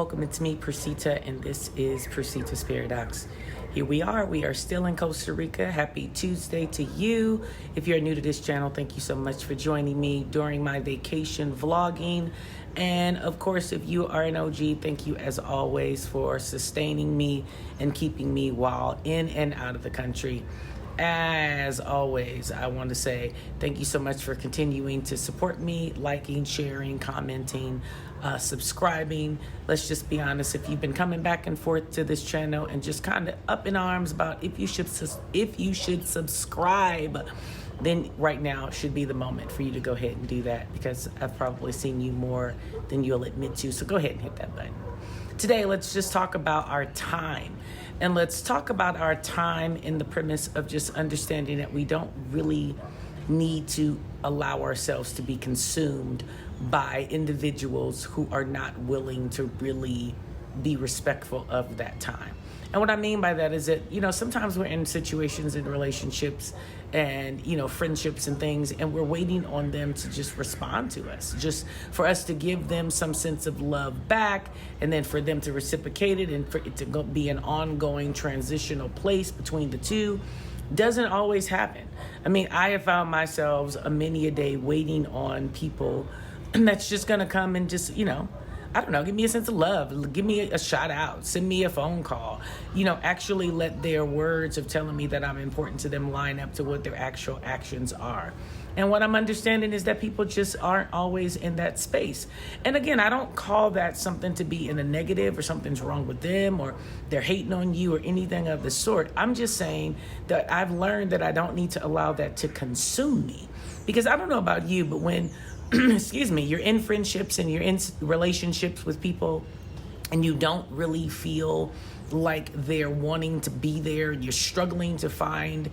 welcome. It's me, Persita, and this is Persita's Paradox. Here we are still in Costa Rica. Happy Tuesday to you. If you're new to this channel, thank you so much for joining me during my vacation vlogging. And of course, if you are an OG, thank you as always for sustaining me and keeping me while in and out of the country. As always, I want to say thank you so much for continuing to support me, liking, sharing, commenting, subscribing. Let's just be honest, if you've been coming back and forth to this channel and just kind of up in arms about if you should subscribe, then right now should be the moment for you to go ahead and do that, because I've probably seen you more than you'll admit to. So go ahead and hit that button. Today, let's just talk about our time. And let's talk about our time in the premise of just understanding that we don't really need to allow ourselves to be consumed by individuals who are not willing to really be respectful of that time. And what I mean by that is that, sometimes we're in situations in relationships and, friendships and things, and we're waiting on them to just respond to us, just for us to give them some sense of love back, and then for them to reciprocate it, and for it to be an ongoing transitional place between the two. Doesn't always happen. I mean, I have found myself many a day waiting on people that's just going to come and just, I don't know, give me a sense of love, give me a shout out, send me a phone call, actually let their words of telling me that I'm important to them line up to what their actual actions are. And what I'm understanding is that people just aren't always in that space. And again, I don't call that something to be in a negative or something's wrong with them or they're hating on you or anything of the sort. I'm just saying that I've learned that I don't need to allow that to consume me. Because I don't know about you, but when excuse me, you're in friendships and you're in relationships with people and you don't really feel like they're wanting to be there, you're struggling to find,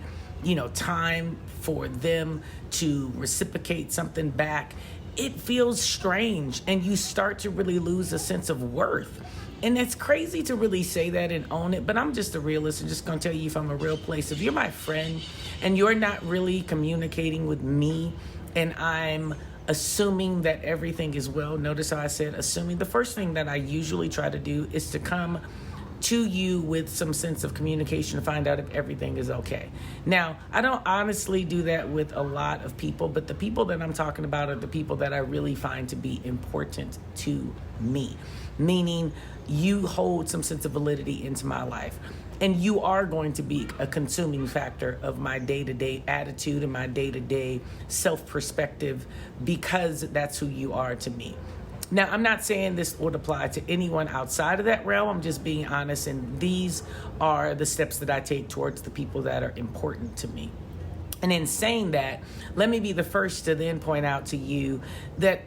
time for them to reciprocate something back, it feels strange and you start to really lose a sense of worth. And it's crazy to really say that and own it, but I'm just a realist and just gonna tell you from a real place. If you're my friend and you're not really communicating with me and I'm assuming that everything is well, notice how I said assuming. The first thing that I usually try to do is to come to you with some sense of communication to find out if everything is okay. Now, I don't honestly do that with a lot of people, but the people that I'm talking about are the people that I really find to be important to me, meaning you hold some sense of validity into my life. And you are going to be a consuming factor of my day-to-day attitude and my day-to-day self-perspective, because that's who you are to me. Now, I'm not saying this would apply to anyone outside of that realm. I'm just being honest, and these are the steps that I take towards the people that are important to me. And in saying that, let me be the first to then point out to you that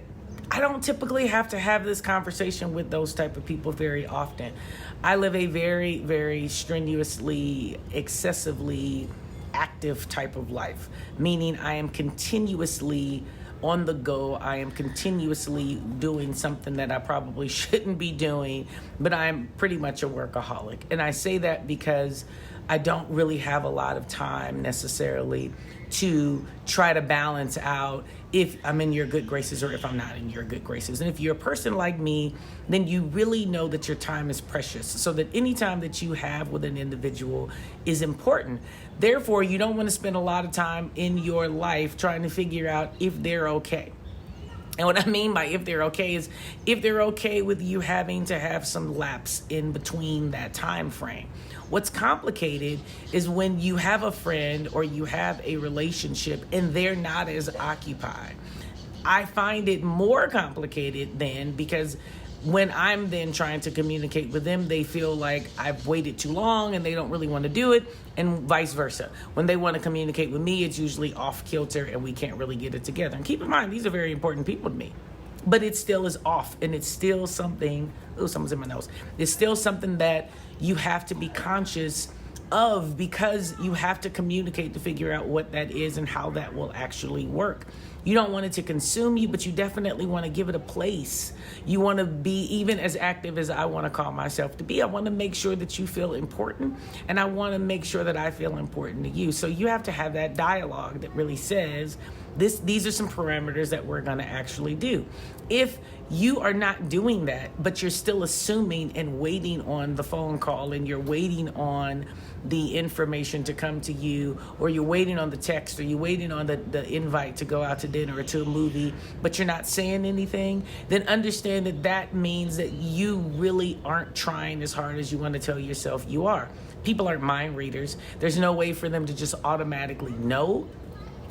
I don't typically have to have this conversation with those type of people very often. I live a very, very strenuously, excessively active type of life, meaning I am continuously on the go. I am continuously doing something that I probably shouldn't be doing, but I'm pretty much a workaholic. And I say that because I don't really have a lot of time necessarily to try to balance out if I'm in your good graces or if I'm not in your good graces. And if you're a person like me, then you really know that your time is precious, so that any time that you have with an individual is important. Therefore, you don't want to spend a lot of time in your life trying to figure out if they're okay. And what I mean by if they're okay is if they're okay with you having to have some lapse in between that time frame. What's complicated is when you have a friend or you have a relationship and they're not as occupied. I find it more complicated then, because when I'm then trying to communicate with them, they feel like I've waited too long and they don't really want to do it, and vice versa. When they want to communicate with me, it's usually off kilter and we can't really get it together. And keep in mind, these are very important people to me, but it still is off, and it's still something, oh, someone's in my nose. It's still something that you have to be conscious of, because you have to communicate to figure out what that is and how that will actually work. You don't want it to consume you, but you definitely want to give it a place. You want to be even as active as I want to call myself to be. I want to make sure that you feel important, and I want to make sure that I feel important to you. So you have to have that dialogue that really says, these are some parameters that we're going to actually do. If you are not doing that, but you're still assuming and waiting on the phone call, and you're waiting on the information to come to you, or you're waiting on the text, or you're waiting on the invite to go out to dinner or to a movie, but you're not saying anything, then understand that that means that you really aren't trying as hard as you want to tell yourself you are. People aren't mind readers. There's no way for them to just automatically know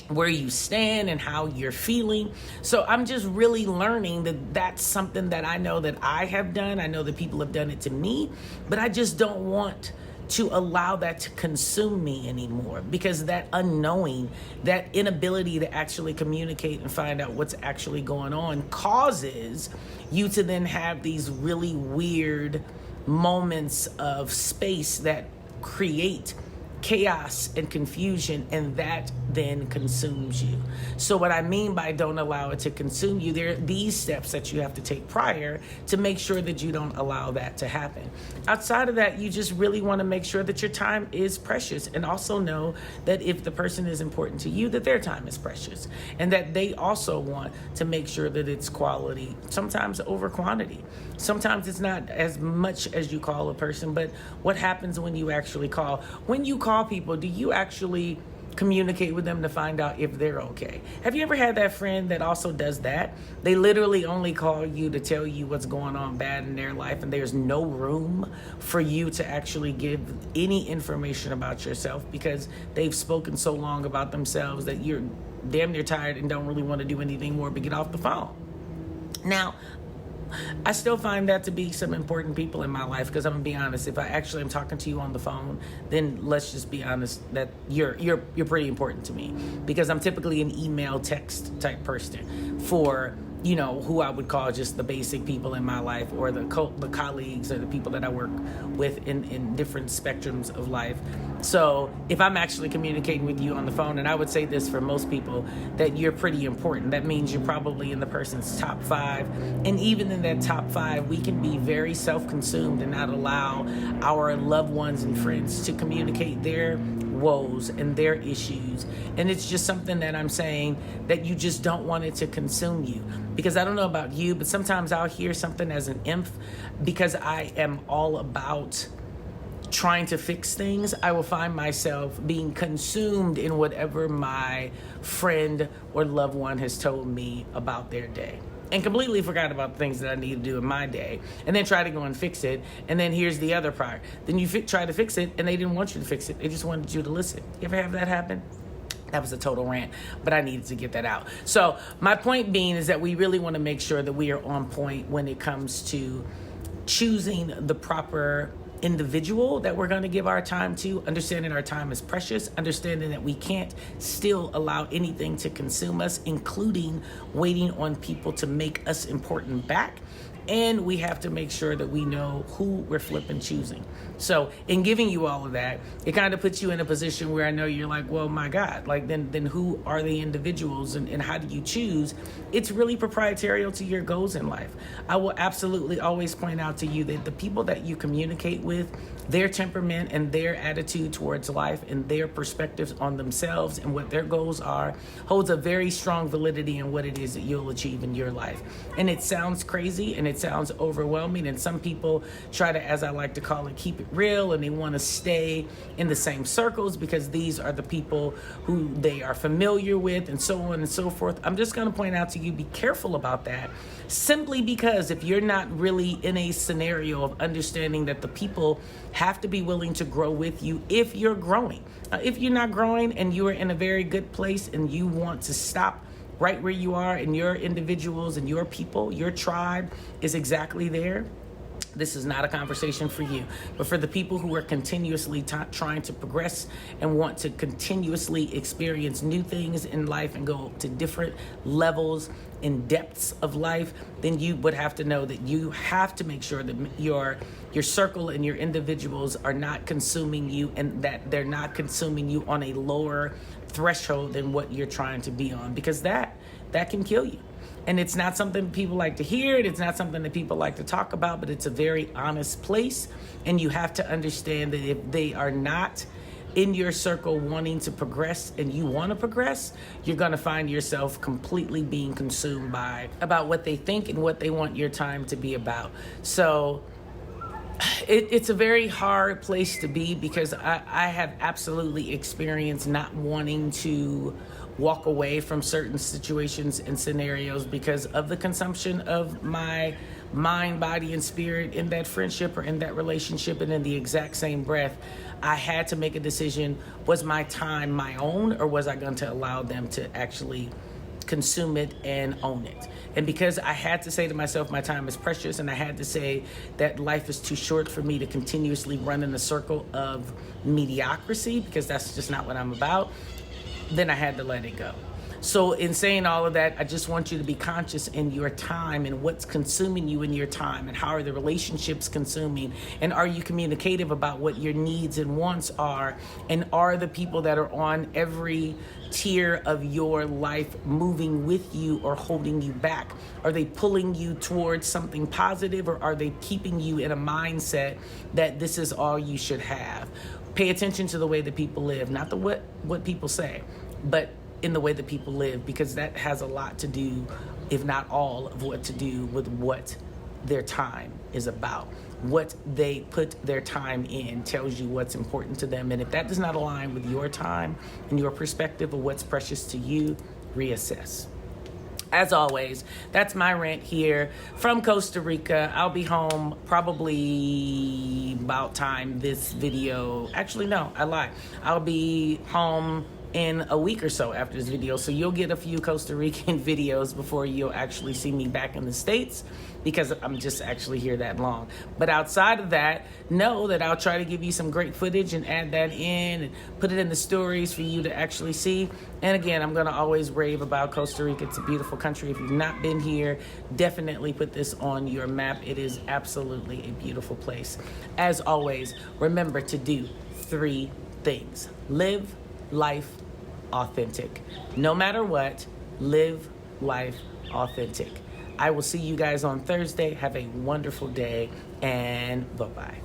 where you stand and how you're feeling. So I'm just really learning that that's something that I know that I have done. I know that people have done it to me, but I just don't want to allow that to consume me anymore, because that unknowing, that inability to actually communicate and find out what's actually going on causes you to then have these really weird moments of space that create chaos and confusion, and that then consumes you. So what I mean by don't allow it to consume you, there are these steps that you have to take prior to make sure that you don't allow that to happen. Outside of that, you just really want to make sure that your time is precious, and also know that if the person is important to you, that their time is precious, and that they also want to make sure that it's quality, sometimes over quantity. Sometimes it's not as much as you call a person, but what happens when you actually call? When you call people, do you actually communicate with them to find out if they're okay? Have you ever had that friend that also does that? They literally only call you to tell you what's going on bad in their life, and there's no room for you to actually give any information about yourself, because they've spoken so long about themselves that you're damn near tired and don't really want to do anything more but get off the phone. Now, I still find that to be some important people in my life, because I'm gonna be honest, if I actually am talking to you on the phone, then let's just be honest that you're pretty important to me, because I'm typically an email text type person for, you know, who I would call just the basic people in my life, or the colleagues, or the people that I work with in different spectrums of life. So if I'm actually communicating with you on the phone, and I would say this for most people, that you're pretty important, that means you're probably in the person's top 5. And even in that top 5, we can be very self-consumed and not allow our loved ones and friends to communicate their woes and their issues. And it's just something that I'm saying that you just don't want it to consume you. Because I don't know about you, but sometimes I'll hear something as an imp, because I am all about trying to fix things. I will find myself being consumed in whatever my friend or loved one has told me about their day, and completely forgot about the things that I need to do in my day, and then try to go and fix it. And then here's the other part. Then you try to fix it, and they didn't want you to fix it. They just wanted you to listen. You ever have that happen? That was a total rant, but I needed to get that out. So my point being is that we really want to make sure that we are on point when it comes to choosing the proper individual that we're going to give our time to, understanding our time is precious, understanding that we can't still allow anything to consume us, including waiting on people to make us important back. And we have to make sure that we know who we're flipping choosing. So in giving you all of that, it kind of puts you in a position where I know you're like, well, my God, like then who are the individuals, and how do you choose? It's really proprietary to your goals in life. I will absolutely always point out to you that the people that you communicate with, their temperament and their attitude towards life and their perspectives on themselves and what their goals are holds a very strong validity in what it is that you'll achieve in your life. And it sounds crazy and it sounds overwhelming, and some people try to, as I like to call it, keep it real, and they want to stay in the same circles because these are the people who they are familiar with, and so on and so forth. I'm just going to point out to you, be careful about that, simply because if you're not really in a scenario of understanding that the people have to be willing to grow with you if you're growing. If you're not growing and you are in a very good place and you want to stop right where you are, and your individuals and your people, your tribe is exactly there, This is not a conversation for you, but for the people who are continuously trying to progress and want to continuously experience new things in life and go to different levels and depths of life, then you would have to know that you have to make sure that your circle and your individuals are not consuming you, and that they're not consuming you on a lower threshold than what you're trying to be on, because that can kill you. And it's not something people like to hear. It's not something that people like to talk about, but it's a very honest place. And you have to understand that if they are not in your circle wanting to progress and you want to progress, you're going to find yourself completely being consumed about what they think and what they want your time to be about. So it's a very hard place to be, because I have absolutely experienced not wanting to walk away from certain situations and scenarios because of the consumption of my mind, body, and spirit in that friendship or in that relationship. And in the exact same breath, I had to make a decision. Was my time my own, or was I going to allow them to actually consume it and own it? And because I had to say to myself, my time is precious, and I had to say that life is too short for me to continuously run in a circle of mediocrity, because that's just not what I'm about, then I had to let it go. So in saying all of that, I just want you to be conscious in your time and what's consuming you in your time, and how are the relationships consuming, and are you communicative about what your needs and wants are, and are the people that are on every tier of your life moving with you or holding you back? Are they pulling you towards something positive, or are they keeping you in a mindset that this is all you should have? Pay attention to the way that people live, not the what people say, but in the way that people live, because that has a lot to do, if not all of what to do with what their time is about. What they put their time in tells you what's important to them. And if that does not align with your time and your perspective of what's precious to you, reassess. As always, that's my rant here from Costa Rica. I'll be home probably about time this video. Actually, no, I lied. I'll be home in a week or so after this video. So you'll get a few Costa Rican videos before you'll actually see me back in the States, because I'm just actually here that long. But outside of that, know that I'll try to give you some great footage and add that in and put it in the stories for you to actually see. And again, I'm gonna always rave about Costa Rica. It's a beautiful country. If you've not been here, definitely put this on your map. It is absolutely a beautiful place. As always, remember to do 3 things. Live life authentic. No matter what, live life authentic. I will see you guys on Thursday. Have a wonderful day, and bye-bye.